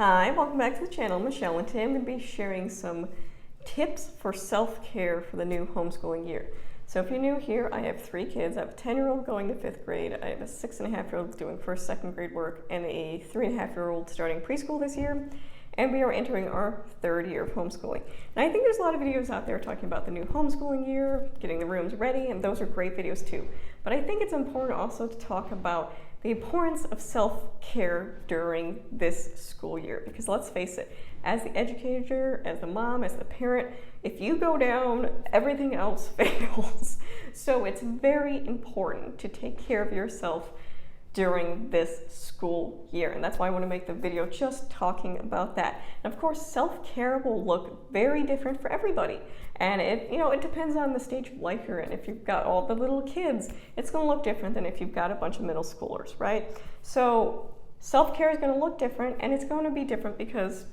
Hi, welcome back to the channel. I'm Michelle, and today I'm going to be sharing some tips for self-care for the new homeschooling year. So if you're new here, I have 3 kids. I have a 10-year-old going to 5th grade, I have a 6.5-year-old doing first, second grade work, and a 3.5-year-old starting preschool this year. And we are entering our 3rd year of homeschooling. And I think there's a lot of videos out there talking about the new homeschooling year, getting the rooms ready, and those are great videos too. But I think it's important also to talk about the importance of self-care during this school year. Because let's face it, as the educator, as the mom, as the parent, if you go down, everything else fails. So it's very important to take care of yourself during this school year, and that's why I want to make the video just talking about that. And of course, self-care will look very different for everybody, and it depends on the stage of life you're in. If you've got all the little kids, it's going to look different than if you've got a bunch of middle schoolers, right? So self-care is going to look different, and it's going to be different because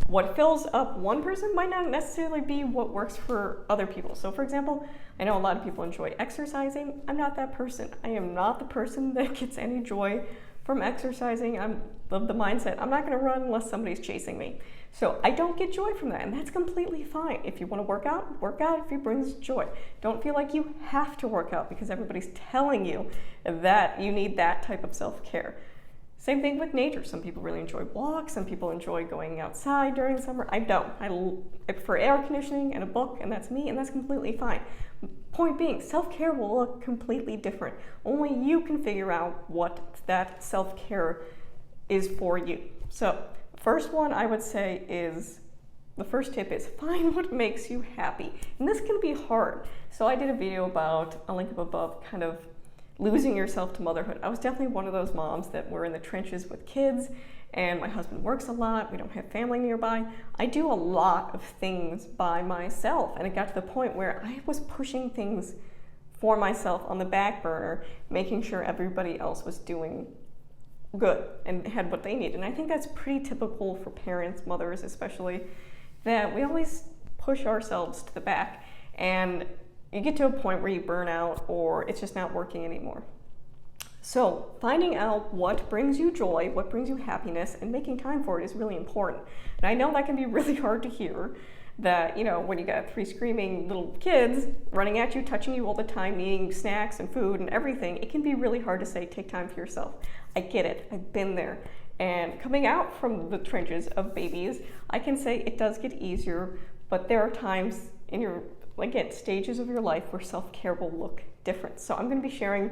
what fills up one person might not necessarily be what works for other people. So for example, I know a lot of people enjoy exercising. I'm not that person. I am not the person that gets any joy from exercising. I'm of the mindset, I'm not going to run unless somebody's chasing me. So I don't get joy from that, and that's completely fine. If you want to work out if it brings joy. Don't feel like you have to work out because everybody's telling you that you need that type of self-care. Same thing with nature. Some people really enjoy walks. Some people enjoy going outside during the summer. I don't. I prefer air conditioning and a book, and that's me, and that's completely fine. Point being, self-care will look completely different. Only you can figure out what that self-care is for you. So first one I would say is, the first tip is find what makes you happy. And this can be hard. So I did a video about, I'll link up above, kind of losing yourself to motherhood. I was definitely one of those moms that were in the trenches with kids, and my husband works a lot, we don't have family nearby. I do a lot of things by myself, and it got to the point where I was pushing things for myself on the back burner, making sure everybody else was doing good and had what they need. And I think that's pretty typical for parents, mothers especially, that we always push ourselves to the back, and you get to a point where you burn out or it's just not working anymore. So finding out what brings you joy, what brings you happiness, and making time for it is really important. And I know that can be really hard to hear, that when you got 3 screaming little kids running at you, touching you all the time, eating snacks and food and everything, it can be really hard to say, take time for yourself. I get it, I've been there. And coming out from the trenches of babies, I can say it does get easier, but there are times in your stages of your life where self-care will look different. So I'm going to be sharing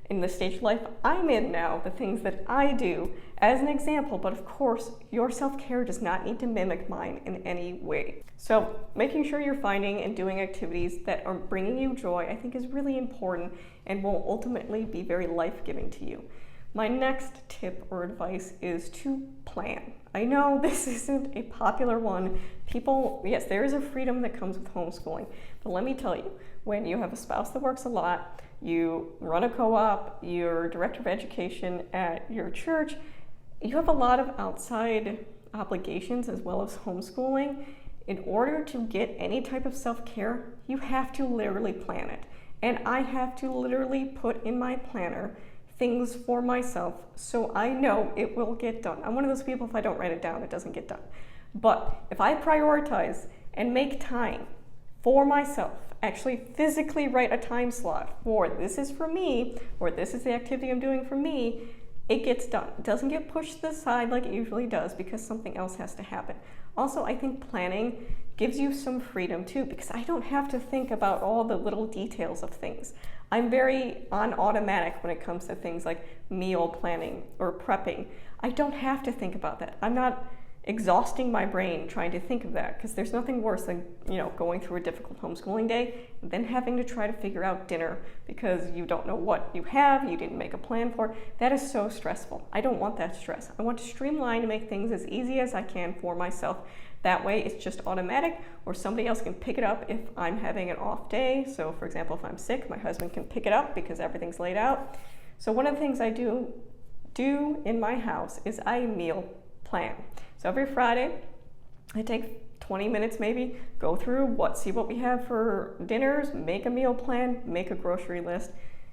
in the stage of life I'm in now, the things that I do as an example, but of course your self-care does not need to mimic mine in any way. So making sure you're finding and doing activities that are bringing you joy, I think, is really important and will ultimately be very life-giving to you. My next tip or advice is to plan. I know this isn't a popular one. Yes, there is a freedom that comes with homeschooling, but let me tell you, when you have a spouse that works a lot, you run a co-op, you're director of education at your church, you have a lot of outside obligations as well as homeschooling. In order to get any type of self-care, you have to literally plan it. And I have to literally put in my planner things for myself so I know it will get done. I'm one of those people, if I don't write it down, it doesn't get done. But if I prioritize and make time for myself, actually physically write a time slot for this is for me, or this is the activity I'm doing for me, it gets done. It doesn't get pushed to the side like it usually does because something else has to happen. Also, I think planning gives you some freedom too, because I don't have to think about all the little details of things. I'm very on automatic when it comes to things like meal planning or prepping. I don't have to think about that. I'm not exhausting my brain trying to think of that, because there's nothing worse than going through a difficult homeschooling day and then having to try to figure out dinner because you don't know what you have, you didn't make a plan for it. That is so stressful. I don't want that stress. I want to streamline and make things as easy as I can for myself. That way it's just automatic, or somebody else can pick it up if I'm having an off day. So for example, if I'm sick, my husband can pick it up because everything's laid out. So one of the things I do in my house is I meal plan. So every Friday, I take 20 minutes maybe, go through see what we have for dinners, make a meal plan, make a grocery list,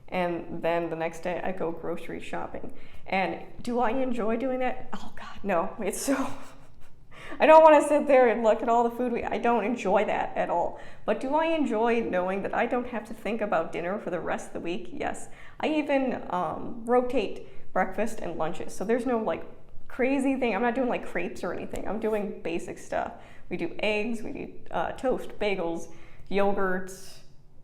and then the next day I go grocery shopping. And do I enjoy doing that? Oh God, no. It's so I don't want to sit there and look at all the food. I don't enjoy that at all. But do I enjoy knowing that I don't have to think about dinner for the rest of the week? Yes. I even rotate breakfast and lunches. So there's no like crazy thing. I'm not doing like crepes or anything. I'm doing basic stuff. We do eggs, we do toast, bagels, yogurts,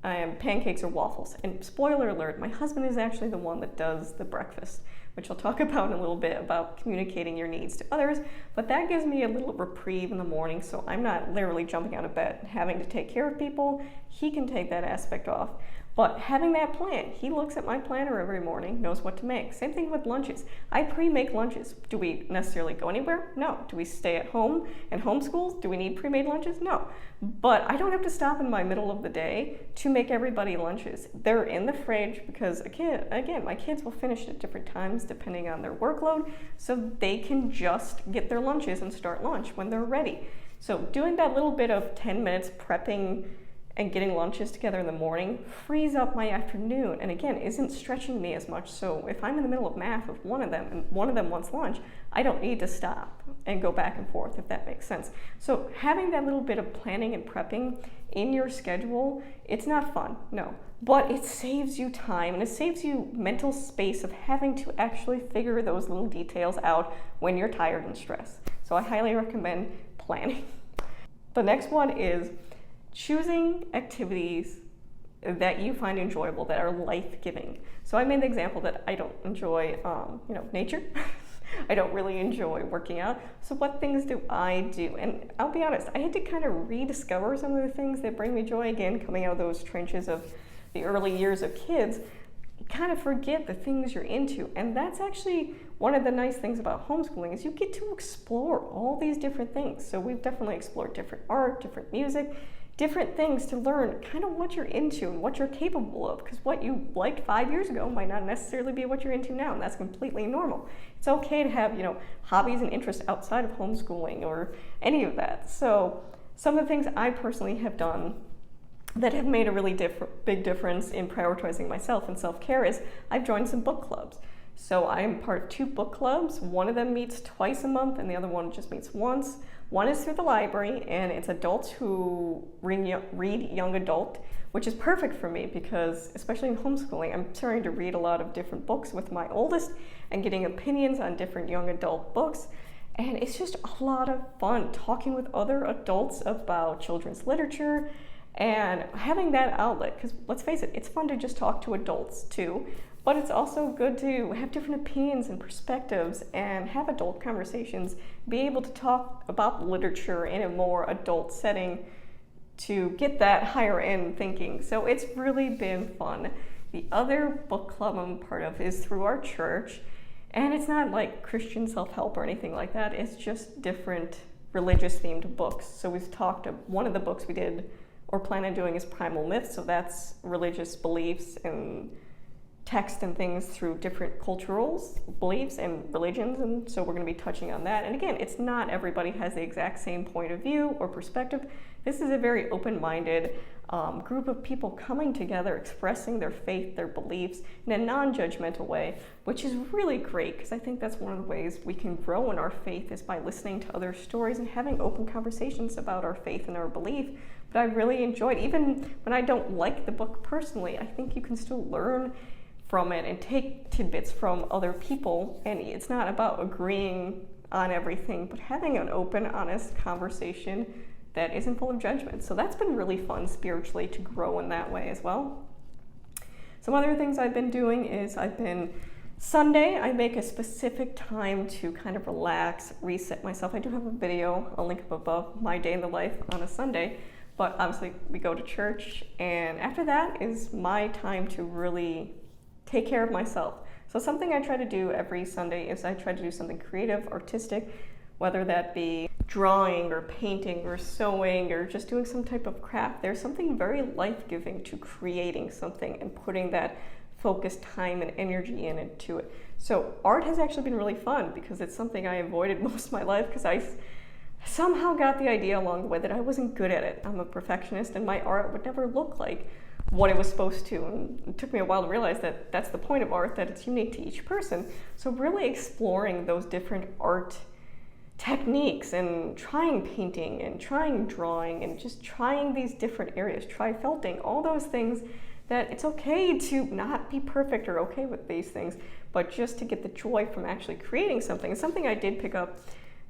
pancakes or waffles. And spoiler alert, my husband is actually the one that does the breakfast, which I'll talk about in a little bit, about communicating your needs to others. But that gives me a little reprieve in the morning, so I'm not literally jumping out of bed and having to take care of people. He can take that aspect off. But having that plan, he looks at my planner every morning, knows what to make. Same thing with lunches. I pre-make lunches. Do we necessarily go anywhere? No. Do we stay at home and homeschool? Do we need pre-made lunches? No. But I don't have to stop in my middle of the day to make everybody lunches. They're in the fridge because, again, my kids will finish at different times depending on their workload, so they can just get their lunches and start lunch when they're ready. So doing that little bit of 10 minutes prepping and getting lunches together in the morning frees up my afternoon, and again, isn't stretching me as much. So if I'm in the middle of math with one of them and one of them wants lunch, I don't need to stop and go back and forth, if that makes sense. So having that little bit of planning and prepping in your schedule, it's not fun, no, but it saves you time and it saves you mental space of having to actually figure those little details out when you're tired and stressed. So I highly recommend planning. The next one is choosing activities that you find enjoyable, that are life-giving. So I made the example that I don't enjoy, nature. I don't really enjoy working out. So what things do I do? And I'll be honest, I had to kind of rediscover some of the things that bring me joy. Again, coming out of those trenches of the early years of kids, kind of forget the things you're into. And that's actually one of the nice things about homeschooling, is you get to explore all these different things. So we've definitely explored different art, different music, different things to learn kind of what you're into and what you're capable of, because what you liked 5 years ago might not necessarily be what you're into now, and that's completely normal. It's okay to have, hobbies and interests outside of homeschooling or any of that. So some of the things I personally have done that have made a really big difference in prioritizing myself and self-care is I've joined some book clubs. So I'm part of 2 book clubs. One of them meets twice a month and the other one just meets once. One is through the library, and it's adults who read young adult, which is perfect for me because, especially in homeschooling, I'm starting to read a lot of different books with my oldest and getting opinions on different young adult books. And it's just a lot of fun talking with other adults about children's literature and having that outlet, because let's face it, it's fun to just talk to adults too, but it's also good to have different opinions and perspectives and have adult conversations, be able to talk about literature in a more adult setting to get that higher end thinking. So it's really been fun. The other book club I'm part of is through our church, and it's not like Christian self-help or anything like that. It's just different religious themed books. So we've talked, one of the books we did or plan on doing is Primal Myths, so that's religious beliefs and text and things through different cultural beliefs and religions, and so we're going to be touching on that. And again, it's not everybody has the exact same point of view or perspective. This is a very open-minded group of people coming together, expressing their faith, their beliefs in a non-judgmental way, which is really great, because I think that's one of the ways we can grow in our faith, is by listening to other stories and having open conversations about our faith and our belief. But I really enjoyed, even when I don't like the book personally, I think you can still learn from it and take tidbits from other people, and it's not about agreeing on everything, but having an open, honest conversation that isn't full of judgment. So that's been really fun spiritually to grow in that way as well. Some other things I've been doing is Sunday, I make a specific time to kind of relax, reset myself. I do have a video, I'll link up above, my day in the life on a Sunday, but obviously we go to church, and after that is my time to really take care of myself. So something I try to do every Sunday is I try to do something creative, artistic, whether that be drawing or painting or sewing or just doing some type of craft. There's something very life-giving to creating something and putting that focused time and energy into it. So art has actually been really fun, because it's something I avoided most of my life, because I somehow got the idea along the way that I wasn't good at it. I'm a perfectionist and my art would never look like what it was supposed to. And it took me a while to realize that that's the point of art, that it's unique to each person. So really exploring those different art techniques and trying painting and trying drawing and just trying these different areas, try felting, all those things, that it's okay to not be perfect or okay with these things, but just to get the joy from actually creating something. And something I did pick up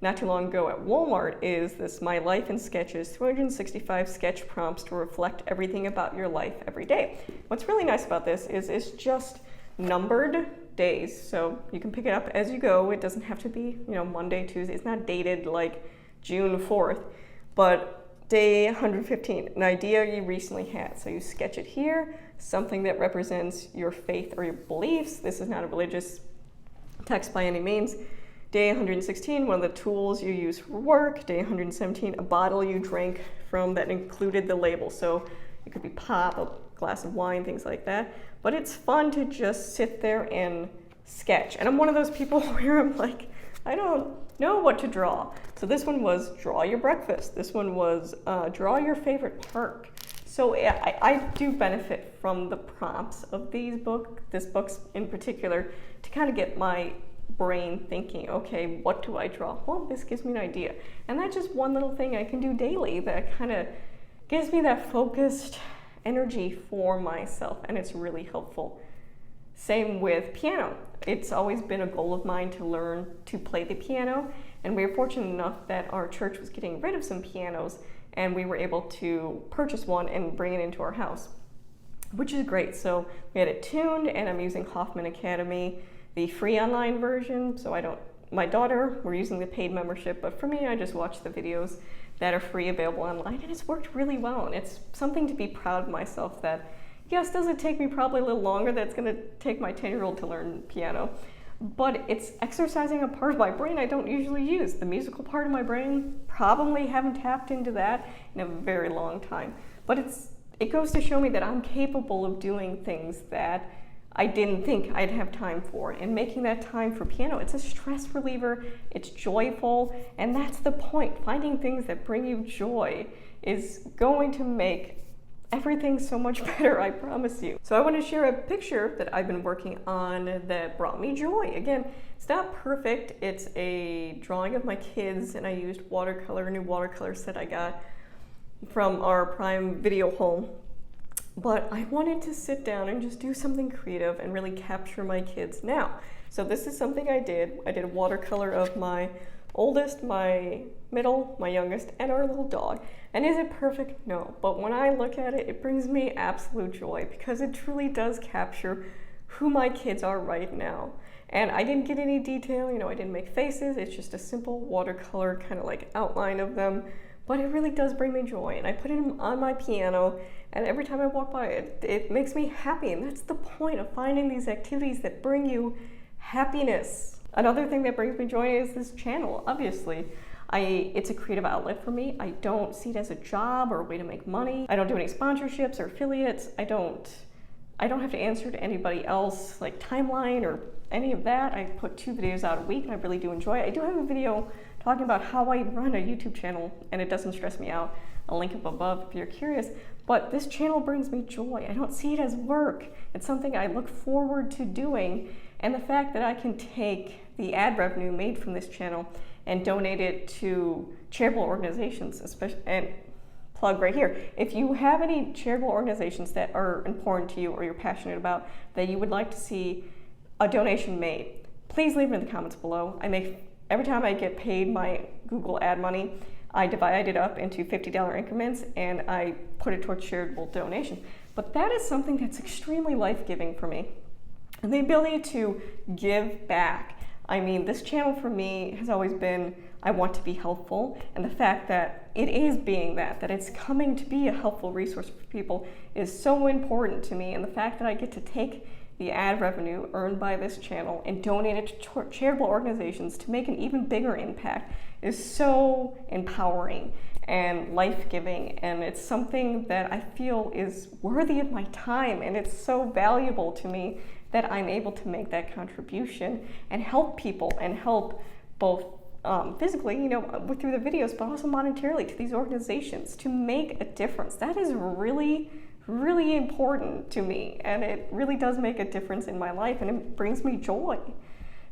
not too long ago at Walmart is this My Life in Sketches, 365 sketch prompts to reflect everything about your life every day. What's really nice about this is it's just numbered days, so you can pick it up as you go. It doesn't have to be, Monday, Tuesday. It's not dated like June 4th, but day 115, an idea you recently had. So you sketch it here, something that represents your faith or your beliefs. This is not a religious text by any means. Day 116, one of the tools you use for work. Day 117, a bottle you drank from that included the label. So it could be pop, a glass of wine, things like that. But it's fun to just sit there and sketch. And I'm one of those people where I'm like, I don't know what to draw. So this one was draw your breakfast. This one was draw your favorite park. So I do benefit from the prompts of this books in particular, to kind of get my brain thinking, okay, what do I draw? Well, this gives me an idea. And that's just one little thing I can do daily that kind of gives me that focused energy for myself, and it's really helpful. Same with piano. It's always been a goal of mine to learn to play the piano, and we were fortunate enough that our church was getting rid of some pianos, and we were able to purchase one and bring it into our house, which is great. So we had it tuned, and I'm using Hoffman Academy, the free online version. So my daughter, we're using the paid membership, but for me, I just watch the videos that are free, available online, and it's worked really well. And it's something to be proud of myself that, yes, does it take me probably a little longer than it's gonna take my 10-year-old to learn piano, but it's exercising a part of my brain I don't usually use. The musical part of my brain, probably haven't tapped into that in a very long time. But it goes to show me that I'm capable of doing things that I didn't think I'd have time for. And making that time for piano, it's a stress reliever, it's joyful, and that's the point. Finding things that bring you joy is going to make everything so much better, I promise you. So I want to share a picture that I've been working on that brought me joy. Again, it's not perfect. It's a drawing of my kids, and I used a new watercolor set I got from our Prime Video home. But I wanted to sit down and just do something creative and really capture my kids now. So this is something I did. I did a watercolor of my oldest, my middle, my youngest, and our little dog. And is it perfect? No. But when I look at it, it brings me absolute joy, because it truly does capture who my kids are right now. And I didn't get any detail, I didn't make faces. It's just a simple watercolor kind of like outline of them. But it really does bring me joy, and I put it on my piano, and every time I walk by it, it makes me happy, and that's the point of finding these activities that bring you happiness. Another thing that brings me joy is this channel, obviously. It's a creative outlet for me. I don't see it as a job or a way to make money. I don't do any sponsorships or affiliates. I don't have to answer to anybody else, like timeline or any of that. I put 2 videos out a week, and I really do enjoy it. I do have a video talking about how I run a YouTube channel, and it doesn't stress me out. I'll link up above if you're curious. But this channel brings me joy. I don't see it as work. It's something I look forward to doing. And the fact that I can take the ad revenue made from this channel and donate it to charitable organizations, especially, and plug right here. If you have any charitable organizations that are important to you or you're passionate about, that you would like to see a donation made, please leave it in the comments below. Every time I get paid my Google ad money, I divide it up into $50 increments, and I put it towards charitable donation. But that is something that's extremely life-giving for me. And the ability to give back. This channel for me has always been, I want to be helpful, and the fact that it is being that it's coming to be a helpful resource for people is so important to me. And the fact that I get to take the ad revenue earned by this channel and donate it to charitable organizations to make an even bigger impact is so empowering and life-giving, and it's something that I feel is worthy of my time, and it's so valuable to me that I'm able to make that contribution and help people, and help both physically, through the videos, but also monetarily to these organizations to make a difference. That is really really important to me, and it really does make a difference in my life, and it brings me joy.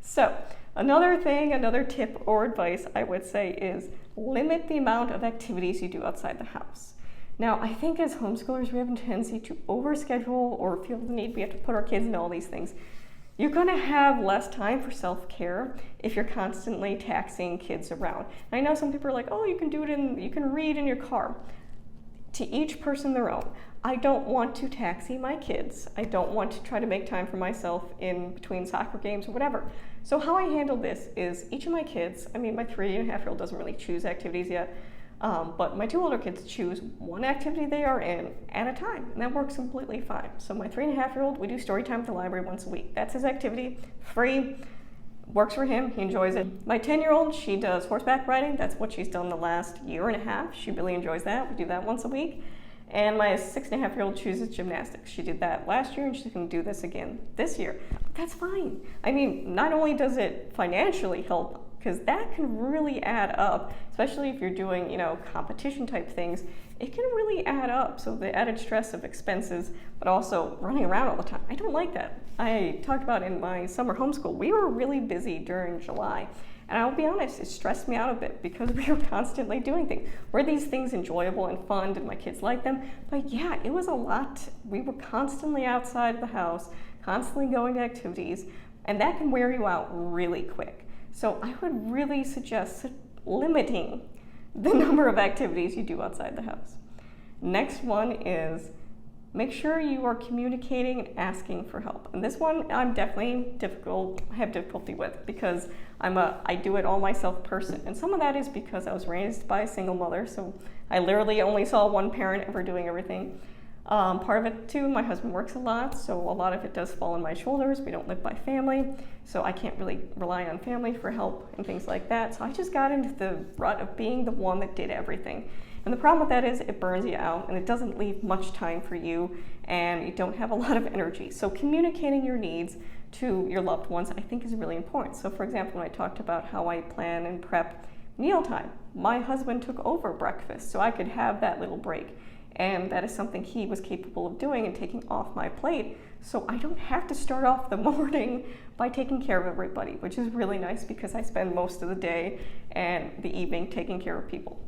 So another tip or advice I would say is limit the amount of activities you do outside the house. Now, I think as homeschoolers, we have a tendency to overschedule or feel the need we have to put our kids in all these things. You're going to have less time for self-care if you're constantly taxiing kids around. And I know some people are like, oh, you can read in your car. To each person their own. I don't want to taxi my kids. I don't want to try to make time for myself in between soccer games or whatever. So how I handle this is each of my kids, my 3.5-year-old doesn't really choose activities yet, but my 2 older kids choose one activity they are in at a time, and that works completely fine. So my 3.5-year-old, we do story time at the library once a week. That's his activity, free, works for him, he enjoys it. My 10-year-old, she does horseback riding. That's what she's done the last 1.5 years. She really enjoys that. We do that once a week. And my 6.5-year-old chooses gymnastics. She did that last year, and she's going to do this again this year. But that's fine. Not only does it financially help, because that can really add up, especially if you're doing, competition type things, it can really add up. So the added stress of expenses, but also running around all the time. I don't like that. I talked about in my summer homeschool, we were really busy during July. And I'll be honest, it stressed me out a bit because we were constantly doing things. Were these things enjoyable and fun? Did my kids like them? But yeah, it was a lot. We were constantly outside of the house, constantly going to activities, and that can wear you out really quick. So I would really suggest limiting the number of activities you do outside the house. Next one is make sure you are communicating and asking for help. And this one I'm definitely have difficulty with because I do it all myself person. And some of that is because I was raised by a single mother, so I literally only saw one parent ever doing everything. Part of it too, my husband works a lot, so a lot of it does fall on my shoulders. We don't live by family, so I can't really rely on family for help and things like that. So I just got into the rut of being the one that did everything. And the problem with that is it burns you out and it doesn't leave much time for you and you don't have a lot of energy. So communicating your needs to your loved ones I think is really important. So for example, when I talked about how I plan and prep mealtime, my husband took over breakfast so I could have that little break. And that is something he was capable of doing and taking off my plate. So I don't have to start off the morning by taking care of everybody, which is really nice because I spend most of the day and the evening taking care of people.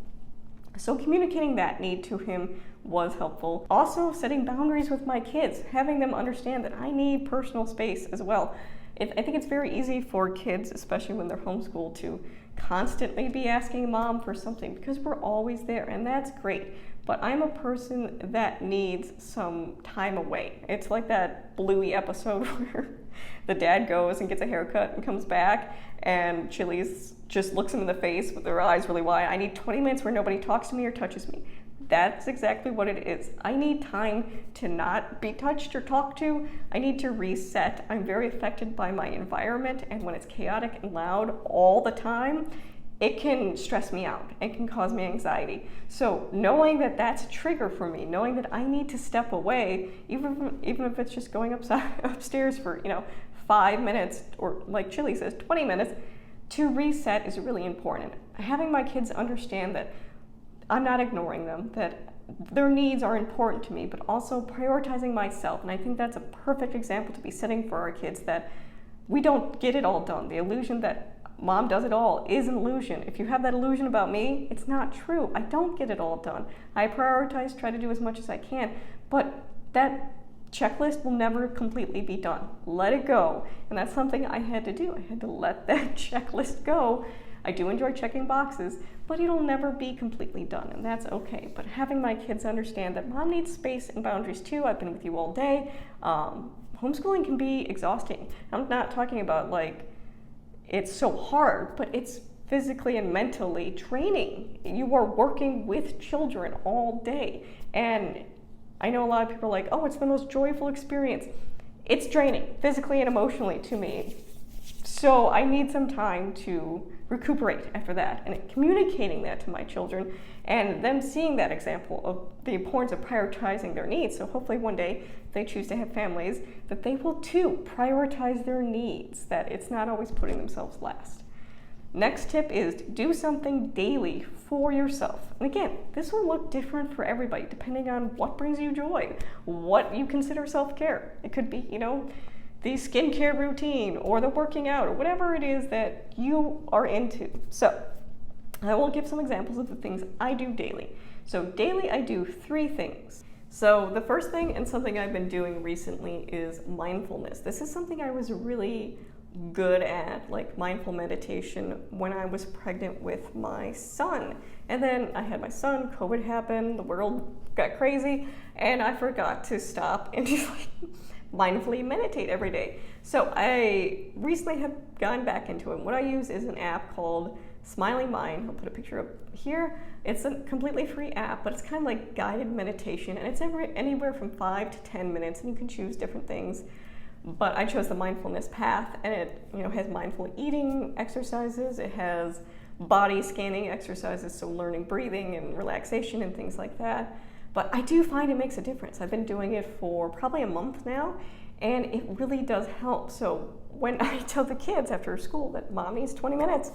So communicating that need to him was helpful. Also setting boundaries with my kids, having them understand that I need personal space as well. I think it's very easy for kids, especially when they're homeschooled, to constantly be asking mom for something because we're always there, and that's great. But I'm a person that needs some time away. It's like that Bluey episode where the dad goes and gets a haircut and comes back, and Chili's just looks him in the face with her eyes really wide. I need 20 minutes where nobody talks to me or touches me. That's exactly what it is. I need time to not be touched or talked to. I need to reset. I'm very affected by my environment, and when it's chaotic and loud all the time, it can stress me out. It can cause me anxiety. So knowing that that's a trigger for me, knowing that I need to step away, even if it's just going upstairs for 5 minutes, or like Chili says, 20 minutes, to reset is really important. Having my kids understand that I'm not ignoring them, that their needs are important to me, but also prioritizing myself. And I think that's a perfect example to be setting for our kids, that we don't get it all done. The illusion that mom does it all is an illusion. If you have that illusion about me, it's not true. I don't get it all done. I prioritize, try to do as much as I can, but that checklist will never completely be done. Let it go. And that's something I had to do. I had to let that checklist go. I do enjoy checking boxes, but it'll never be completely done, and that's okay. But having my kids understand that mom needs space and boundaries too. I've been with you all day. Homeschooling can be exhausting. I'm not talking about like it's so hard, but it's physically and mentally draining. You are working with children all day. And I know a lot of people are like, oh, it's the most joyful experience. It's draining physically and emotionally to me. So I need some time to recuperate after that, and communicating that to my children and them seeing that example of the importance of prioritizing their needs. So hopefully one day if they choose to have families, that they will too prioritize their needs, that it's not always putting themselves last. Next tip is do something daily for yourself. And again, this will look different for everybody depending on what brings you joy, what you consider self-care. It could be, the skincare routine or the working out or whatever it is that you are into. So I will give some examples of the things I do daily. So daily I do 3 things. So the first thing, and something I've been doing recently, is mindfulness. This is something I was really good at, like mindful meditation, when I was pregnant with my son. And then I had my son, COVID happened, the world got crazy, and I forgot to stop and just mindfully meditate every day. So I recently have gone back into it. What I use is an app called Smiling Mind. I'll put a picture up here. It's a completely free app, but it's kind of like guided meditation, and it's anywhere from 5 to 10 minutes, and you can choose different things. But I chose the mindfulness path, and it has mindful eating exercises. It has body scanning exercises, so learning breathing and relaxation and things like that. But I do find it makes a difference. I've been doing it for probably a month now, and it really does help. So when I tell the kids after school that mom needs 20 minutes,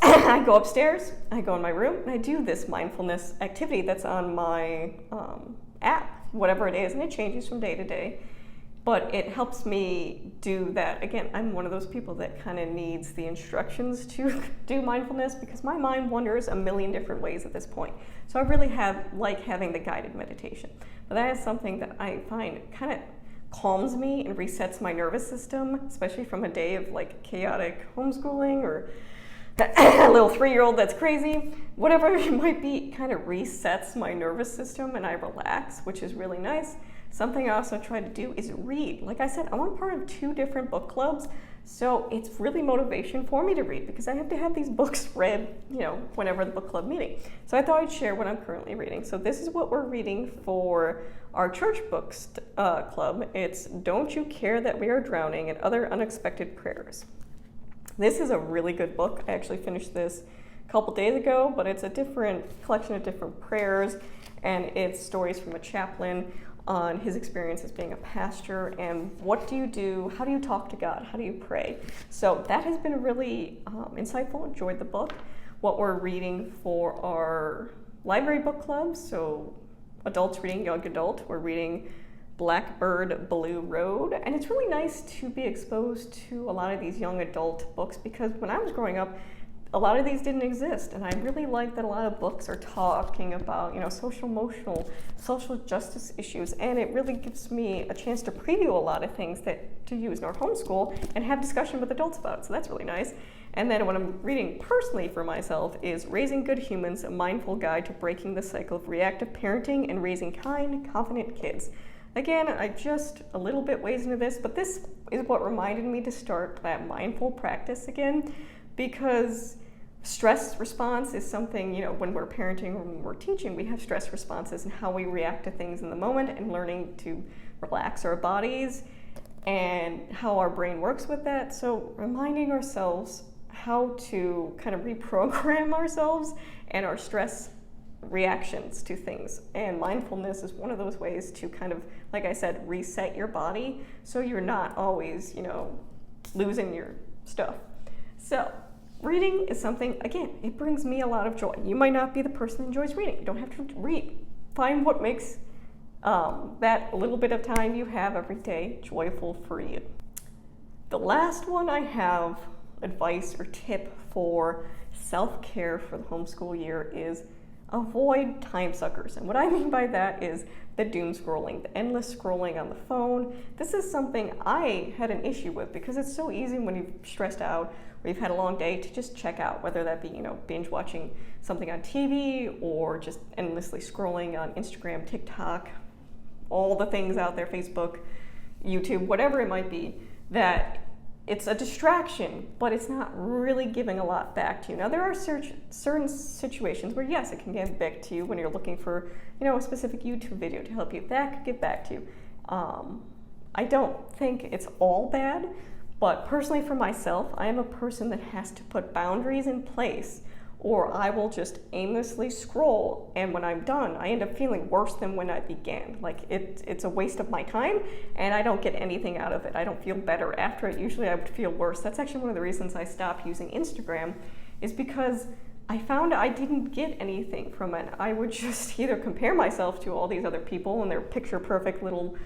I go upstairs, I go in my room, and I do this mindfulness activity that's on my app, whatever it is, and it changes from day to day. But it helps me do that. Again, I'm one of those people that kind of needs the instructions to do mindfulness because my mind wanders a million different ways at this point. So I really like having the guided meditation. But that is something that I find kind of calms me and resets my nervous system, especially from a day of like chaotic homeschooling or a little 3-year-old that's crazy. Whatever it might be, kind of resets my nervous system and I relax, which is really nice. Something I also try to do is read. Like I said, I'm on part of 2 different book clubs, so it's really motivation for me to read because I have to have these books read, whenever the book club meeting. So I thought I'd share what I'm currently reading. So this is what we're reading for our church books club. It's Don't You Care That We Are Drowning and Other Unexpected Prayers. This is a really good book. I actually finished this a couple days ago, but it's a different collection of different prayers, and it's stories from a chaplain on his experience as being a pastor and what do you do, how do you talk to God, how do you pray. So that has been really insightful, enjoyed the book. What we're reading for our library book club, so adults reading young adult, we're reading Blackbird Blue Road, and it's really nice to be exposed to a lot of these young adult books because when I was growing up, a lot of these didn't exist, and I really like that a lot of books are talking about, social, emotional, social justice issues, and it really gives me a chance to preview a lot of things to use in our homeschool and have discussion with adults about it, so that's really nice. And then what I'm reading personally for myself is Raising Good Humans, a Mindful Guide to Breaking the Cycle of Reactive Parenting and Raising Kind, Confident Kids. Again, I just a little bit ways into this, but this is what reminded me to start that mindful practice again, because stress response is something, when we're parenting or when we're teaching, we have stress responses and how we react to things in the moment and learning to relax our bodies and how our brain works with that. So reminding ourselves how to kind of reprogram ourselves and our stress reactions to things. And mindfulness is one of those ways to kind of, like I said, reset your body so you're not always, losing your stuff. So reading is something, again, it brings me a lot of joy. You might not be the person that enjoys reading. You don't have to read. Find what makes that little bit of time you have every day joyful for you. The last one I have, advice or tip for self-care for the homeschool year, is avoid time suckers. And what I mean by that is the doom scrolling, the endless scrolling on the phone. This is something I had an issue with because it's so easy when you're stressed out or you've had a long day to just check out, whether that be, binge watching something on TV or just endlessly scrolling on Instagram, TikTok, all the things out there, Facebook, YouTube, whatever it might be, that it's a distraction, but it's not really giving a lot back to you. Now, there are certain situations where, yes, it can give back to you when you're looking for, a specific YouTube video to help you. That could give back to you. I don't think it's all bad, but personally for myself, I am a person that has to put boundaries in place or I will just aimlessly scroll, and when I'm done, I end up feeling worse than when I began. Like it's a waste of my time, and I don't get anything out of it. I don't feel better after it. Usually I would feel worse. That's actually one of the reasons I stopped using Instagram, is because I found I didn't get anything from it. I would just either compare myself to all these other people and their picture perfect little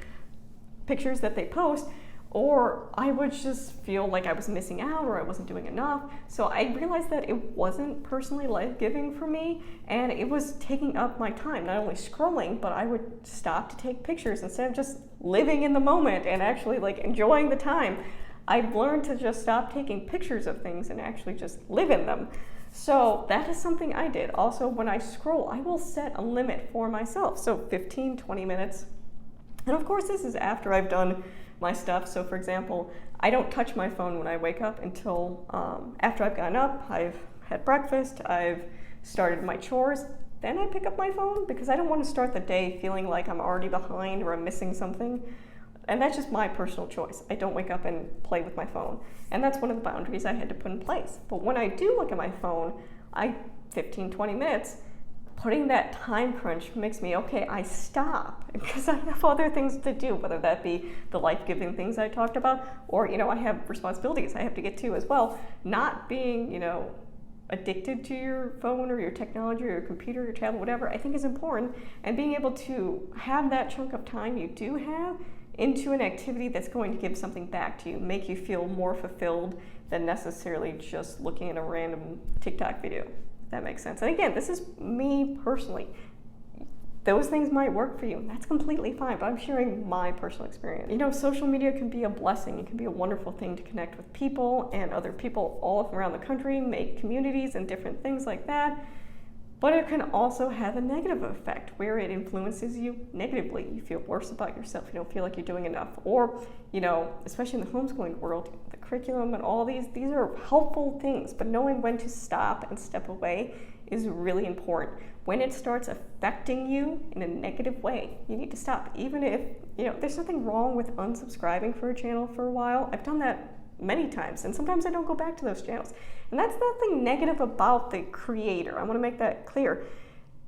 pictures that they post, or I would just feel like I was missing out or I wasn't doing enough. So I realized that it wasn't personally life-giving for me, and it was taking up my time, not only scrolling, but I would stop to take pictures instead of just living in the moment and actually like enjoying the time. I've learned to just stop taking pictures of things and actually just live in them. So that is something I did. Also, when I scroll, I will set a limit for myself. So 15, 20 minutes. And of course, this is after I've done my stuff. So for example, I don't touch my phone when I wake up until after I've gotten up, I've had breakfast, I've started my chores, then I pick up my phone, because I don't want to start the day feeling like I'm already behind or I'm missing something. And that's just my personal choice. I don't wake up and play with my phone. And that's one of the boundaries I had to put in place. But when I do look at my phone, 15, 20 minutes, putting that time crunch makes me, okay, I stop, because I have other things to do, whether that be the life-giving things I talked about, or, I have responsibilities I have to get to as well. Not being, addicted to your phone or your technology or your computer, your tablet, whatever, I think is important. And being able to have that chunk of time you do have into an activity that's going to give something back to you, make you feel more fulfilled than necessarily just looking at a random TikTok video. That makes sense. And again, this is me personally. Those things might work for you. That's completely fine, but I'm sharing my personal experience. Social media can be a blessing. It can be a wonderful thing to connect with people and other people all around the country, make communities and different things like that. But it can also have a negative effect where it influences you negatively. You feel worse about yourself. You don't feel like you're doing enough. Or, especially in the homeschooling world, the curriculum and all these are helpful things, but knowing when to stop and step away is really important. When it starts affecting you in a negative way, you need to stop. Even if, there's nothing wrong with unsubscribing for a channel for a while. I've done that many times, and sometimes I don't go back to those channels. And that's nothing negative about the creator. I want to make that clear,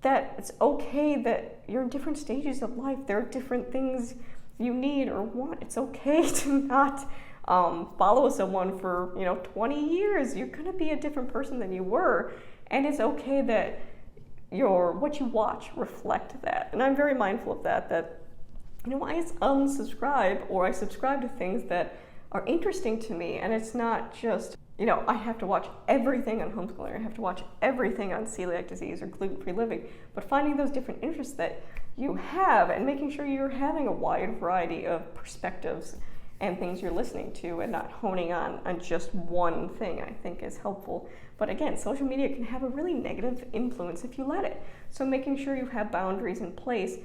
that it's okay that you're in different stages of life. There are different things you need or want. It's okay to not follow someone for 20 years. You're going to be a different person than you were, and it's okay that what you watch reflect that. And I'm very mindful of that I unsubscribe or I subscribe to things that are interesting to me, and it's not just I have to watch everything on homeschooling, I have to watch everything on celiac disease or gluten-free living, but finding those different interests that you have and making sure you're having a wide variety of perspectives and things you're listening to, and not honing on just one thing, I think is helpful. But again, social media can have a really negative influence if you let it. So making sure you have boundaries in place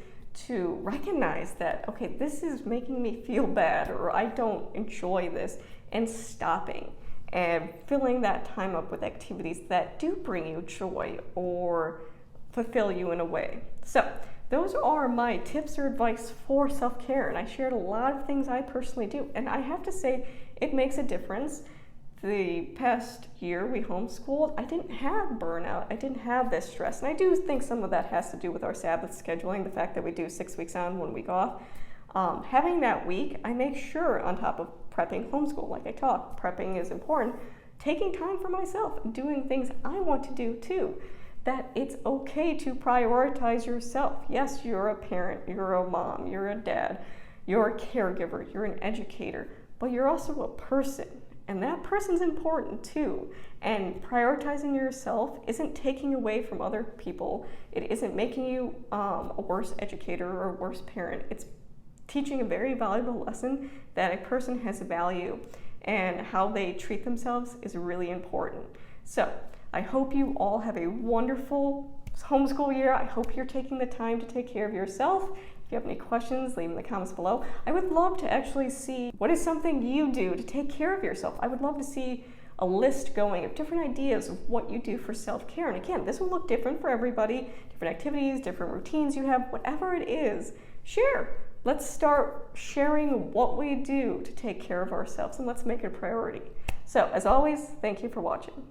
to recognize that, okay, this is making me feel bad, or I don't enjoy this, and stopping and filling that time up with activities that do bring you joy or fulfill you in a way. So those are my tips or advice for self-care, and I shared a lot of things I personally do, and I have to say it makes a difference. The past year we homeschooled, I didn't have burnout, I didn't have this stress, and I do think some of that has to do with our Sabbath scheduling, the fact that we do 6 weeks on, 1 week off. Having that week, I make sure, on top of prepping homeschool, like I talked, prepping is important, taking time for myself, doing things I want to do too, that it's okay to prioritize yourself. Yes, you're a parent, you're a mom, you're a dad, you're a caregiver, you're an educator, but you're also a person. And that person's important too. And prioritizing yourself isn't taking away from other people. It isn't making you a worse educator or a worse parent. It's teaching a very valuable lesson that a person has value, and how they treat themselves is really important. So I hope you all have a wonderful homeschool year. I hope you're taking the time to take care of yourself. If you have any questions, leave them in the comments below. I would love to actually see what is something you do to take care of yourself. I would love to see a list going of different ideas of what you do for self-care. And again, this will look different for everybody, different activities, different routines you have, whatever it is, share. Let's start sharing what we do to take care of ourselves, and let's make it a priority. So as always, thank you for watching.